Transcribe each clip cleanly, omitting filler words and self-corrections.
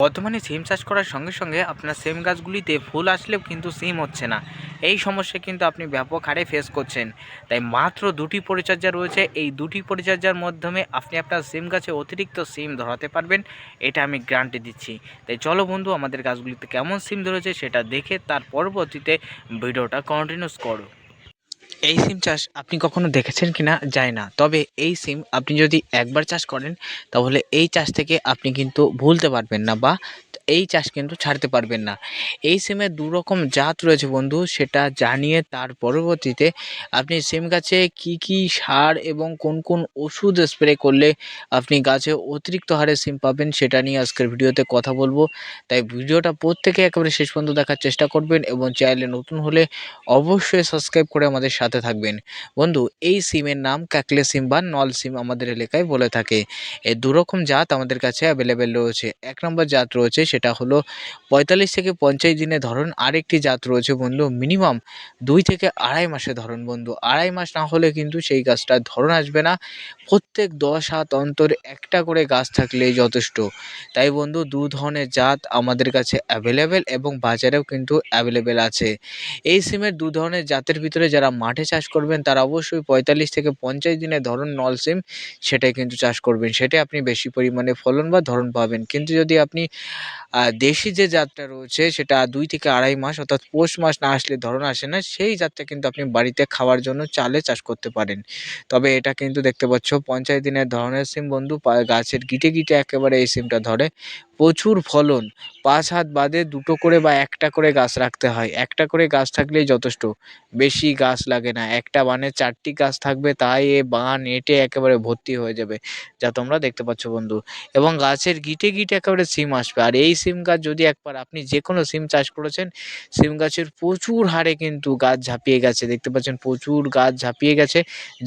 বর্তমানে সিম চাষ করার সঙ্গে সঙ্গে আপনার সিম গাছগুলিতে ফুল আসলেও কিন্তু সিম হচ্ছে না। এই সমস্যা কিন্তু আপনি ব্যাপক হারে ফেস করছেন। তাই মাত্র দুটি পরিচর্যা রয়েছে, এই দুটি পরিচর্যার মাধ্যমে আপনি আপনার সিম গাছে অতিরিক্ত সিম ধরাতে পারবেন, এটা আমি গ্যারান্টি দিচ্ছি। তাই চলো বন্ধু, আমাদের গাছগুলিতে কেমন সিম ধরেছে সেটা দেখে তার পরবর্তীতে ভিডিওটা কন্টিনিউস করো। এই সিম চাষ আপনি কখনো দেখেছেন কিনা জানি না, তবে এই সিম আপনি যদি একবার চাষ করেন তাহলে এই চাষ থেকে আপনি কিন্তু ভুলতে পারবেন না, বা এই চাষ কিন্তু ছাড়তে পারবেন না। এই সিমের দু রকম জাত রয়েছে বন্ধু, সেটা জানিয়ে তার পরবর্তীতে আপনি সিম গাছে কি কি সার এবং কোন কোন ওষুধ স্প্রে করলে আপনি গাছে অতিরিক্ত হারে সিম পাবেন সেটা নিয়ে আজকের ভিডিওতে কথা বলবো। তাই ভিডিওটা প্রত্যেকে একেবারে শেষ পর্যন্ত দেখার চেষ্টা করবেন এবং চ্যানেলে নতুন হলে অবশ্যই সাবস্ক্রাইব করে আমাদের সাথে থাকবেন। বন্ধু, এই সিমের নাম কাকলে সিম বা নল সিম আমাদের এলাকায় বলে থাকে। এই দুরকম জাত আমাদের কাছে অ্যাভেলেবেল রয়েছে। এক নম্বর জাত রয়েছে সেটা হলো ৪৫ থেকে ৫০ দিনে ধরন। আরেকটি জাত রয়েছে বন্ধু মিনিমাম ২ থেকে আড়াই মাসে ধরন। বন্ধু, আড়াই মাস না হলে কিন্তু সেই গাছটার ধরন আসবে না। প্রত্যেক ১০ হাত অন্তর একটা করে গাছ থাকলেই যথেষ্ট। তাই বন্ধু, দু ধরনের জাত আমাদের কাছে অ্যাভেলেবেল এবং বাজারেও কিন্তু অ্যাভেলেবেল আছে। এই সিমের দু ধরনের জাতের ভিতরে যারা মাঠে চাষ করবেন তারা অবশ্যই ৪৫ থেকে ৫০ দিনের ধরন নল সিম সেটাই কিন্তু চাষ করবেন। সেটাই আপনি বেশি পরিমাণে ফলন বা ধরন পাবেন। কিন্তু যদি আপনি দেশি যে জাতটা রয়েছে সেটা ২ থেকে আড়াই মাস অর্থাৎ পৌষ মাস না আসলে ধরন আসে না, সেই জাতটা কিন্তু আপনি বাড়িতে খাওয়ার জন্য চালে চাষ করতে পারেন। তবে এটা কিন্তু দেখতে পাচ্ছ ৫০ দিনের ধরনের সিম বন্ধু, গাছের গিটে গিটে একেবারে এই সিমটা ধরে। প্রচুর ফলন। ৫ হাত বাদে ২টো করে বা ১টা করে গাছ রাখতে হয়। ১টা করে গাছ থাকলেই যথেষ্ট। বেশি গাছ লাগে না। একটা বানে ৪টি গাছ থাকবে, তাই এ বান এঁটে একেবারে ভর্তি হয়ে যাবে। যা তোমরা দেখতে পাচ্ছ বন্ধু। এবং গাছের গিঁটে গিঁটে একেবারে সিম আসবে। আর এই সিম গাছ যদি একবার আপনি যেকোনো সিম চাষ করেছেন, সিম গাছের প্রচুর হারে কিন্তু গাছ ঝাঁপিয়ে গেছে। দেখতে পাচ্ছেন প্রচুর গাছ ঝাঁপিয়ে গেছে।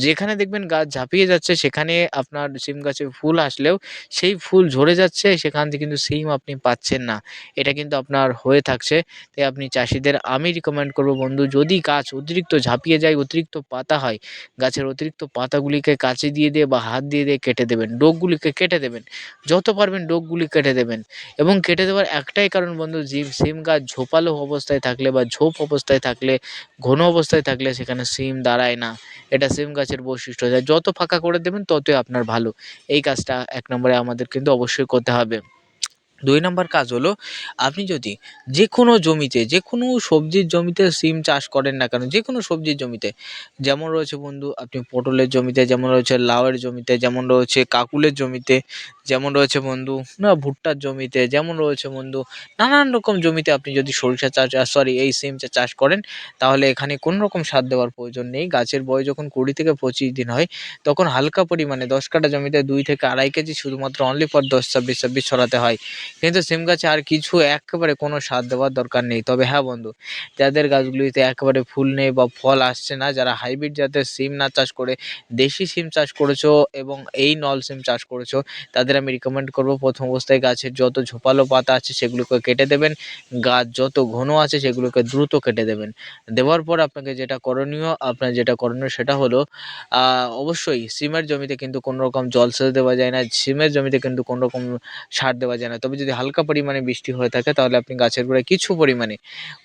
যেখানে দেখবেন গাছ ঝাঁপিয়ে যাচ্ছে সেখানে আপনার সিম গাছে ফুল আসলেও সেই ফুল ঝরে যাচ্ছে, সেখান থেকে কিন্তু সিম আপনি পাচ্ছেন না। এটা কিন্তু আপনার হয়ে থাকছে। তাই আপনি চাষিদের আমি রিকমেন্ড করব বন্ধু, যদি গাছ অতিরিক্ত ঝাঁপিয়ে যায়, অতিরিক্ত পাতা হয়, গাছের অতিরিক্ত পাতাগুলিকে কাঁচি দিয়ে বা হাত দিয়ে কেটে দেবেন। ডোকগুলিকে কেটে দেবেন। যত পারবেন ডোকগুলি কেটে দেবেন। এবং কেটে দেওয়ার একটাই কারণ বন্ধু, সিম গাছ ঝোপালো অবস্থায় থাকলে বা ঝোপ অবস্থায় থাকলে, ঘন অবস্থায় থাকলে সেখানে সিম দাঁড়ায় না। এটা সিম গাছের বৈশিষ্ট্য। যত ফাঁকা করে দেবেন ততই আপনার ভালো। এই কাজটা ১ নম্বরে আমাদের কিন্তু অবশ্যই করতে হবে। ২ নম্বর কাজ হলো, আপনি যদি যেকোনো জমিতে, যেকোনো সবজির জমিতে সিম চাষ করেন না কেন, যেকোনো সবজির জমিতে, যেমন রয়েছে বন্ধু আপনি পটলের জমিতে, যেমন রয়েছে লাউয়ের জমিতে, যেমন রয়েছে কাকুলের জমিতে, যেমন রয়েছে বন্ধু ভুট্টার জমিতে, যেমন রয়েছে বন্ধু নানান রকম জমিতে আপনি যদি সরিষা চাষ এই সিম চাষ করেন, তাহলে এখানে কোনো রকম সার দেওয়ার প্রয়োজন নেই। গাছের বয়স যখন ২০ থেকে ২৫ দিন হয়, তখন হালকা পরিমাণে ১০ কাঠা জমিতে ২ থেকে আড়াই কেজি শুধুমাত্র অনলি ফর ১০-২৬ ছড়াতে হয়। কিন্তু সিম গাছে আর কিছু একেবারে কোনো সার দেওয়ার দরকার নেই। তবে হ্যাঁ বন্ধু, যাদের গাছগুলিতে একেবারে ফুল নেই বা ফল আসছে না, যারা হাইব্রিড জাতের সিম না চাষ করে দেশি সিম চাষ করেছো এবং এই নল সিম চাষ করেছো, তাদের আমি রিকমেন্ড করব প্রথম অবস্থায় গাছের যত ঝোপালো পাতা আছে সেগুলোকে কেটে দেবেন। গাছ যত ঘন আছে সেগুলোকে দ্রুত কেটে দেবেন। দেওয়ার পর আপনার যেটা করণীয় সেটা হলো, অবশ্যই সিমের জমিতে কিন্তু কোনো রকম জলসেচ দেওয়া যায় না। সিমের জমিতে কিন্তু কোনো রকম সার দেওয়া যায় না। তবে যদি হালকা পরিমাণে বৃষ্টি হয়ে থাকে তাহলে আপনি গাছের গোড়ায় কিছু পরিমাণে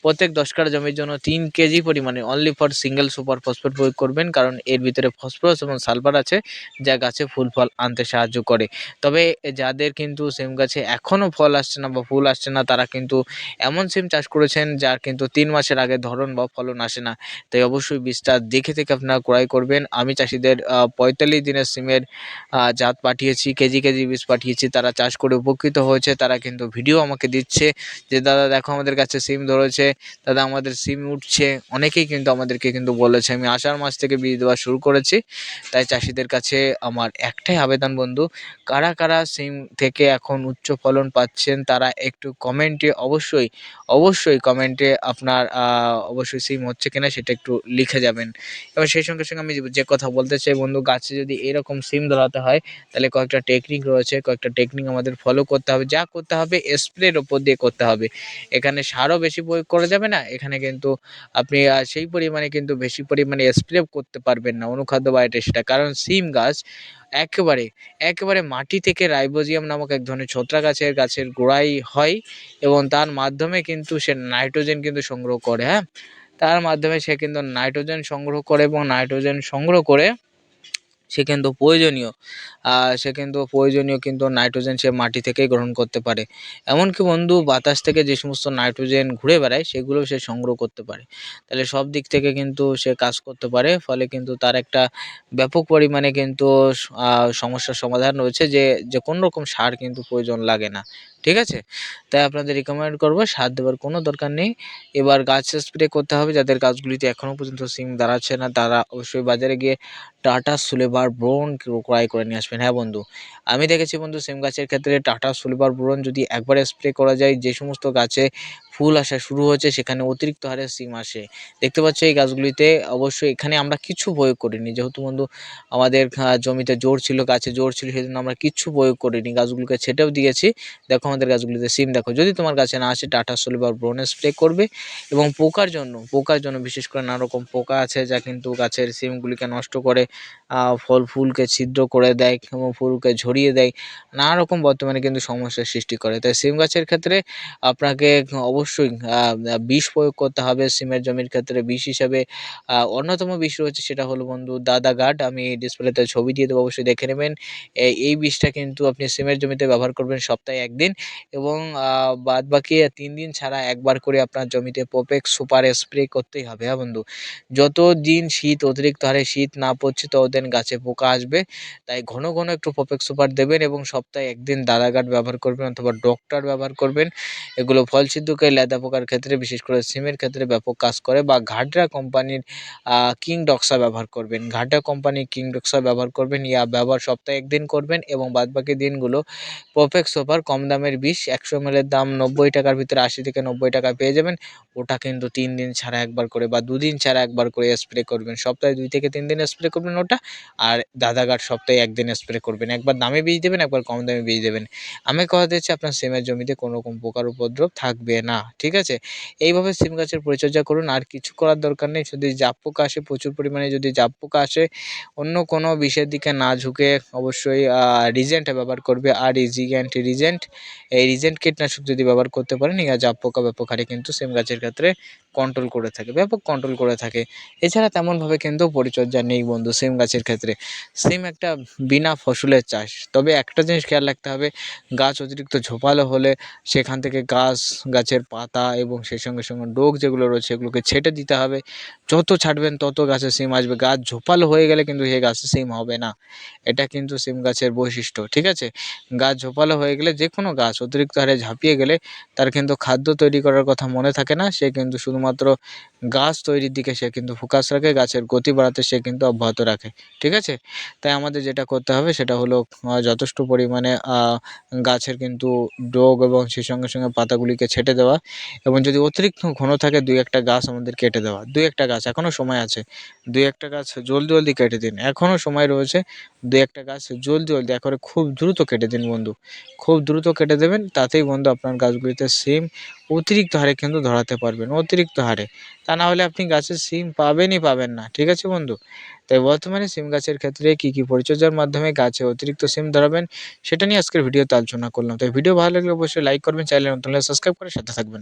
প্রত্যেক ১০ কাঠা জমির জন্য ৩ কেজি পরিমাণে only for single super phosphate প্রয়োগ করবেন। কারণ এর ভিতরে ফসফরাস এবং সালফার আছে, যা গাছে ফুল ফল আনতে সাহায্য করে। তবে যাদের কিন্তু সিম গাছে এখনও ফল আসছে না বা ফুল আসছে না, তারা কিন্তু এমন সিম চাষ করেছেন যার কিন্তু ৩ মাসের আগে ধরন বা ফলন আসে না। তাই অবশ্যই বীজটা দেখে আপনারা ক্রয় করবেন। আমি চাষিদের ৪৫ দিনের সিমের জাত পাঠিয়েছি, কেজি বীজ পাঠিয়েছি। তারা চাষ করে উপকৃত হয়েছে। তারা কিন্তু ভিডিও আমাকে দিচ্ছে যে, "দাদা দেখো আমাদের গাছে সিম ধরেছে, দাদা আমাদের সিম উঠছে।" অনেকেই কিন্তু আমাদেরকে কিন্তু বলেছে। আমি আষাঢ় মাস থেকে বীজ দেওয়া শুরু করেছি। তাই চাষিদের কাছে আমার একটাই আবেদন বন্ধু, কারা সিম থেকে এখন উচ্চ ফলন পাচ্ছেন তারা একটু কমেন্টে অবশ্যই কমেন্টে আপনার অবশ্যই সিম হচ্ছে কিনা সেটা একটু লিখে যাবেন। এবার সেই সঙ্গে আমি যে কথা বলতে চাই বন্ধু, গাছে যদি এরকম সিম ধরাতে হয় তাহলে কয়েকটা টেকনিক রয়েছে, কয়েকটা টেকনিক আমাদের ফলো করতে হবে। যা করতে হবে স্প্রের ওপর দিয়ে করতে হবে। এখানে সারও বেশি প্রয়োগ করা যাবে না, এখানে কিন্তু আপনি সেই পরিমাণে কিন্তু বেশি পরিমাণে স্প্রে করতে পারবেন না অনুখাদ্য বা এটা সেটা। কারণ সিম গাছ একেবারে, একেবারে মাটি থেকে রাইজোবিয়াম নামক এক ধরনের ছত্রাক গাছের গোড়ায় হয় এবং তার মাধ্যমে কিন্তু সে নাইট্রোজেন কিন্তু সংগ্রহ করে, হ্যাঁ? তার মাধ্যমে সে কিন্তু নাইট্রোজেন সংগ্রহ করে এবং নাইট্রোজেন সংগ্রহ করে সে কিন্তু প্রয়োজনীয় কিন্তু নাইট্রোজেন সে মাটি থেকেই গ্রহণ করতে পারে। এমনকি বন্ধু বাতাস থেকে যে সমস্ত নাইট্রোজেন ঘুরে বেড়ায় সেগুলোও সে সংগ্রহ করতে পারে। তাহলে সব দিক থেকে কিন্তু সে কাজ করতে পারে। ফলে কিন্তু তার একটা ব্যাপক পরিমাণে কিন্তু সমস্যার সমাধান রয়েছে যে কোনো রকম সার কিন্তু প্রয়োজন লাগে না। ঠিক আছে? তাই আপনাদের রিকমেন্ড করব সার দেওয়ার কোনো দরকার নেই। এবার গাছ স্প্রে করতে হবে, যাদের গাছগুলিতে এখনও পর্যন্ত সিম দাঁড়াচ্ছে না তারা অবশ্যই বাজারে গিয়ে টাটা সুলেবার বোরন ক্রয় করে নিয়ে আসবেন। হ্যাঁ বন্ধু, আমি দেখেছি বন্ধু সিম গাছের ক্ষেত্রে টাটা সুলেবার বোরন যদি একবার স্প্রে করা যায়, যে সমস্ত গাছে ফুল আসা শুরু হয়েছে সেখানে অতিরিক্ত হারে সিম আসে। দেখতে পাচ্ছ এই গাছগুলিতে অবশ্যই এখানে আমরা কিছু প্রয়োগ করিনি, যেহেতু বন্ধু আমাদের জমিতে জোর ছিল, গাছে জোর ছিল, সেজন্য আমরা কিচ্ছু প্রয়োগ করিনি, গাছগুলোকে ছেটেও দিয়েছি। দেখো আমাদের গাছগুলিতে সিম দেখো। যদি তোমার গাছে না আসে টাটা সুলেবার বোরন স্প্রে করবে। এবং পোকার জন্য বিশেষ করে নানা রকম পোকা আছে যা কিন্তু গাছের সিমগুলিকে নষ্ট করে, ফল ফুলকে ছিদ্র করে দেয় এবং ফুলকে ঝরিয়ে দেয়, নানা রকম বর্তমানে কিন্তু সমস্যার সৃষ্টি করে। তাই সিম গাছের ক্ষেত্রে আপনাকে অবশ্যই বিষ প্রয়োগ করতে হবে। সিমের জমির ক্ষেত্রে বিষ হিসাবে অন্যতম বিষ রয়েছে, সেটা হলো বন্ধু দাদা গার্ড। আমি ডিসপ্লেতে ছবি দিয়ে দেবো, অবশ্যই দেখে নেবেন। এই বিষটা কিন্তু আপনি সিমের জমিতে ব্যবহার করবেন সপ্তাহে 1 দিন এবং বাদবাকি 3 দিন ছাড়া একবার করে আপনার জমিতে প্রোপেক্স সুপার স্প্রে করতেই হবে। হ্যাঁ বন্ধু, যতদিন অতিরিক্ত হারে শীত না পড়ছে ততদিন গাছে পোকা আসবে। তাই ঘন ঘন একটু প্রোপেক্স সুপার দেবেন এবং সপ্তাহে 1 দিন দাদা গার্ড ব্যবহার করবেন অথবা ডক্টর ব্যবহার করবেন। এগুলো ফল ছিদ্রকারী লেদা পোকার ক্ষেত্রে বিশেষ করে সিমের ক্ষেত্রে ব্যাপক কাজ করে। বা ঘাড্রা কোম্পানির কিং ডক্সা ব্যবহার করবেন, ঘাড্রা কোম্পানির কিং ডক্সা ব্যবহার করবেন। ব্যবহার সপ্তাহে 1 দিন করবেন এবং বাদবাকি দিনগুলো প্রোপেক্স সুপার কম দামের বিষ 100 ml এর দাম 90 টাকার ভিতরে 80 থেকে 90 টাকায় পেয়ে যাবেন। ওটা কিন্তু 3 দিন ছাড়া একবার করে বা 2 দিন ছাড়া একবার করে স্প্রে করবেন। সপ্তাহে 2 থেকে 3 দিন স্প্রে করবেন ওটা। আর দাদা গার্ড সপ্তাহে 1 দিন স্প্রে করবেন। একবার দামি বীজ দেবেন, একবার কম দামি বীজ দেবেন। আমি কথা দিচ্ছি আপনার সিমের জমিতে কোনো রকম পোকার উপদ্রব থাকবে না। ঠিক আছে? এইভাবে সিম গাছের পরিচর্যা করুন, আর কিছু করার দরকার নেই। যদি জাপ পোকা আসে, প্রচুর পরিমাণে যদি জাপ পোকা আসে, অন্য কোনো বিষের দিকে না ঝুঁকে অবশ্যই রিজেন্ট ব্যবহার করবে। REG অ্যান্টি রিজেন্ট, এই রিজেন্ট কীটনাশক যদি ব্যবহার করতে পারেন, জাপ পোকা ব্যাপক হারে কিন্তু সিম গাছের ক্ষেত্রে কন্ট্রোল করে থাকে, ব্যাপক কন্ট্রোল করে থাকে। এছাড়া তেমনভাবে কিন্তু পরিচর্যা নেই বন্ধু সিম গাছের ক্ষেত্রে। সিম একটা বিনা ফসলের চাষ। তবে একটা জিনিস খেয়াল রাখতে হবে, গাছ অতিরিক্ত ঝোপালো হলে সেখান থেকে গাছের পাতা এবং সেই সঙ্গে সঙ্গে ডোক যেগুলো রয়েছে সেগুলোকে ছেঁটে দিতে হবে। যত ছাঁটবেন তত গাছে সিম আসবে। গাছ ঝোপালো হয়ে গেলে কিন্তু সেই গাছে সিম হবে না। এটা কিন্তু সিম গাছের বৈশিষ্ট্য। ঠিক আছে? গাছ ঝোপালো হয়ে গেলে, যে কোনো গাছ অতিরিক্ত হারে ঝাঁপিয়ে গেলে তার কিন্তু খাদ্য তৈরি করার কথা মনে থাকে না। সে কিন্তু শুধুমাত্র গাছ তৈরির দিকে সে কিন্তু ফোকাস রাখে, গাছের গতি বাড়াতে সে কিন্তু অব্যাহত রাখে। ঠিক আছে? তাই আমাদের যেটা করতে হবে সেটা হলো যথেষ্ট পরিমাণে গাছের কিন্তু ডোগ এবং সেই সঙ্গে সঙ্গে পাতাগুলিকে ছেঁটে দেওয়া এবং যদি অতিরিক্ত ঘন থাকে 2-1টা গাছ আমাদের কেটে দেওয়া। 2-1টা গাছ, এখনও সময় আছে। 2-1টা গাছ জলদি কেটে দিন। এখনও সময় রয়েছে। 2-1টা গাছ জলদি একবারে খুব দ্রুত কেটে দিন বন্ধু। খুব দ্রুত কেটে দেবেন, তাতেই বন্ধু আপনার গাছগুলিতে সিম অতিরিক্ত হারে কিন্তু ধরাতে পারবেন, অতিরিক্ত হারে। তা না হলে আপনি গাছে সিম পাবেন না। ঠিক আছে বন্ধু? তাই বর্তমানে সিম গাছের ক্ষেত্রে কী পরিচর্যার মাধ্যমে গাছে অতিরিক্ত সিম ধরাবেন সেটা নিয়ে আজকের ভিডিওতে আলোচনা করলাম। তাই ভিডিও ভালো লাগলে অবশ্যই লাইক করবেন, চ্যানেলে নতুন হলে সাবস্ক্রাইব করে সাথে থাকবেন।